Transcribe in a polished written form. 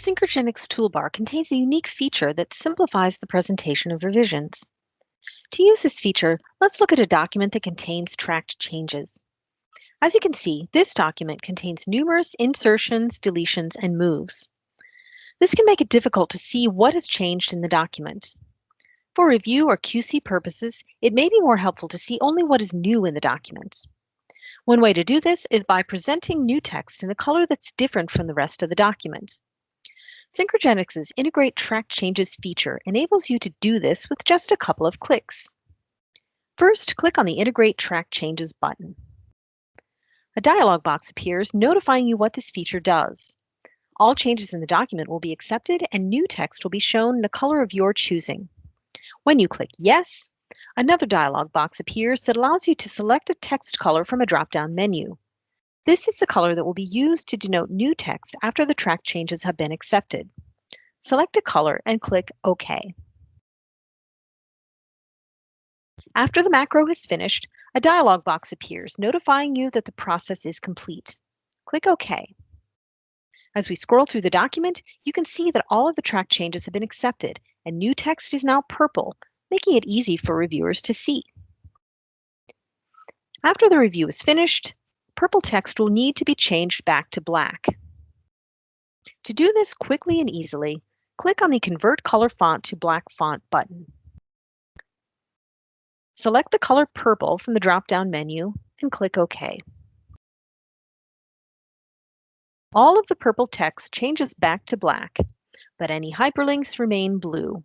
Synchrogenix toolbar contains a unique feature that simplifies the presentation of revisions. To use this feature, let's look at a document that contains tracked changes. As you can see, this document contains numerous insertions, deletions, and moves. This can make it difficult to see what has changed in the document. For review or QC purposes, it may be more helpful to see only what is new in the document. One way to do this is by presenting new text in a color that's different from the rest of the document. Synchrogenix's Integrate Track Changes feature enables you to do this with just a couple of clicks. First, click on the Integrate Track Changes button. A dialog box appears notifying you what this feature does. All changes in the document will be accepted and new text will be shown in a color of your choosing. When you click Yes, another dialog box appears that allows you to select a text color from a drop-down menu. This is the color that will be used to denote new text after the track changes have been accepted. Select a color and click OK. After the macro is finished, a dialog box appears notifying you that the process is complete. Click OK. As we scroll through the document, you can see that all of the track changes have been accepted and new text is now purple, making it easy for reviewers to see. After the review is finished, purple text will need to be changed back to black. To do this quickly and easily, click on the Convert Color Font to Black Font button. Select the color purple from the drop-down menu and click OK. All of the purple text changes back to black, but any hyperlinks remain blue.